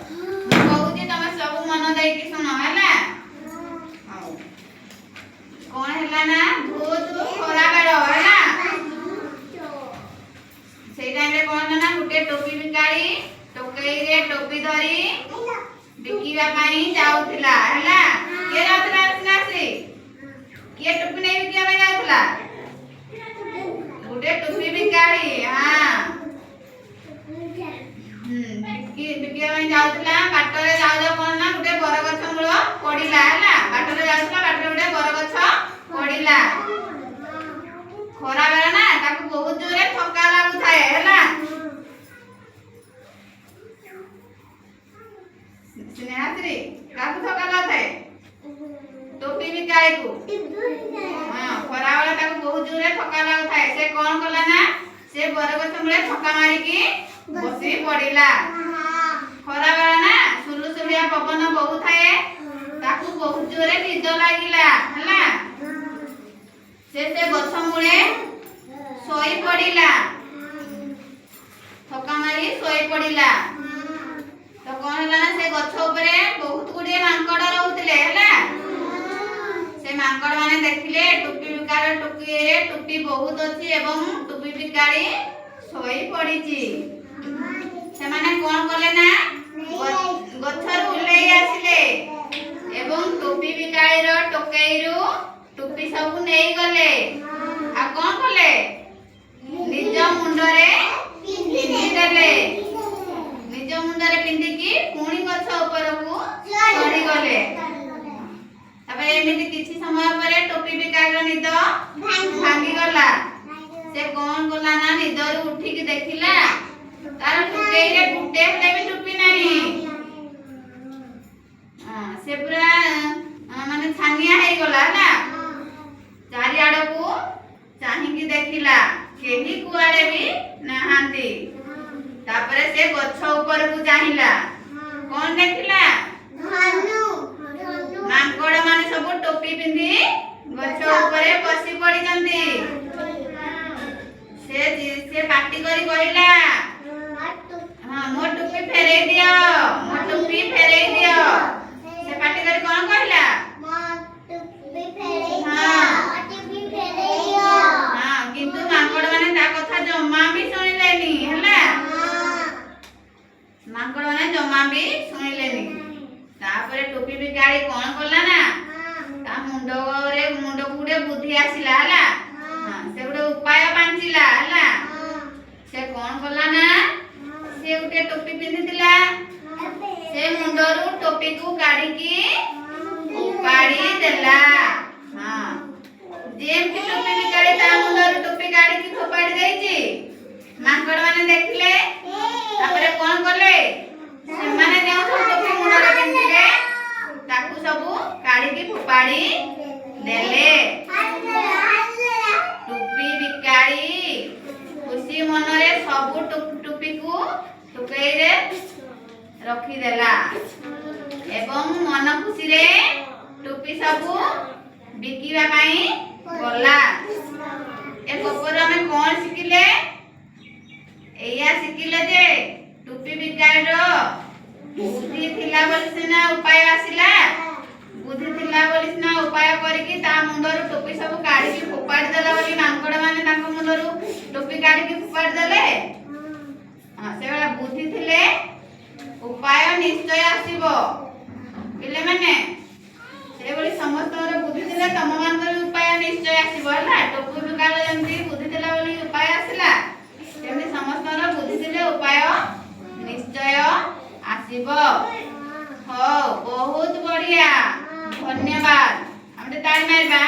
कहूँ तुम सब मन दे शुण है कौन है ना बहुत खरा बेल है से टाइम रे कौन ना गोटे टोपी बिकाड़ी टोकई रे टोपी धरी बिकिबा पई जाउथिला हैला के जाउथिला सिना से के टोपी नै बिकिबा पई जाउथिला गोटे टोपी बिकाड़ी हां बिकिबा पई जाउथिला बाटरे जाउ कोन ना गोटे बरगछ मूल पडिला हैला बाटरे जाउथिला बाटरे गोटे बरगछ पडिला खरा बेला ना ताको बहुत जोरे थका लागु थाए हैला स्नेहाश्री काकू थका लागुଥାଏ टोपी बिकाई को हां खरा बेला ताको बहुत जोरे थका लागुଥାଏ से कोन कला ना से बरगछ मूले थका मारी की बसी पडिला खरा बेला ना सुलुसुलिया पवन बहुଥାଏ ताको बहुत जोरे निद लागिला हैला से गछ मूले सोई पडिला थका मारी सोई पडिला तो कौन है ना से गछ ऊपर बहुत गुडे मांकड़ रहउतिले हैला से मांकड़ माने देखिले टोपी बिकार टोपी रे टोपी बहुत अछि एवं टोपी बिकारी सोई पडिची से माने कोन करले ना गछर उलेई आसिले एवं टोपी बिकारी रो टोकेइरु टोपी सब नेई गले आ कोन करले निज मुंडरे पिंदी देले निज मुंडरे पिंदी की पुणी गछ ऊपर को चढ़ी गले तबे एमिति किछि समय परे टोपी बिकार निद भांगी गला से कोन गला ना निदर उठी की देखिला तार टोपी रे गुटे हेले भी टोपी नाही से पूरा माने छानिया हे गला ना चारि आड़ को चाहि की देखिला केही कुआरे भी नहांती तापरे से गछ ऊपर को चाहिला कोन देखिला धनु मांकड़ माने सब टोपी पिंदी गछ ऊपर बसी पड़ी जंती से पार्टी करी कहिला हां मो टोपी फेरै दियो मो टोपी फेरै दियो से पार्टी करी कोन कहिला मो टोपी फेरै हां टोपी फेरै दियो हां किंतु मांकड़ माने ता कथा जम्मा भी सुनिलेनी हैला मांकड़ माने जम्मा भी सुनिलेनी तापरे टोपी बिकाड़ी कोन करला ना ता मुंड गुडे बुद्धि आसिला हैला हां से गुडे उपाय पांचिला हैला से कोन करला ना से गुटे टोपी पिंदी दिला से मुंडरू टोपी को काढी की उपाड़ी देला हां जेम की टोपी बिकाड़ी ता मुंडरू टोपी काढी की फोपाड़ी देइची मांकड़ माने देखले तापरे कोन करले से माने जे टोपी मुंडरे पिंदिले ताकू सब काढी की फोपाड़ी देले टोपी बिकाड़ी खुशी मनरे सब टोपी को टोकई रे रखी देला एवं मन खुशी रे टोपी सब बिकिबा पई गला ए गपर हमें कोन सिकिले एया सिकिले जे टोपी बिकारो बुद्धि थिला बोली सिना उपाय आसिला बुद्धि थिला बोली सिना उपाय करके ता मुंडरो टोपी सब काढी की फोपाड़ी देला बोली मांकड़ माने ताको मुंडरो टोपी काढी की फोपाड़ी देले हां से वाला बुद्धि थिले उपाय निश्चय आसीबो पिले माने से बोली समस्त रे बुद्धि थिले तम मानकर उपाय निश्चय आसीबो हला टोपी बिकाले जंती बुद्धि थिला बोली उपाय आसिला एमि समस्त रे बुद्धि थिले उपाय निश्चय आसीबो हो बहुत बढ़िया धन्यवाद हमरे ताली मारबा।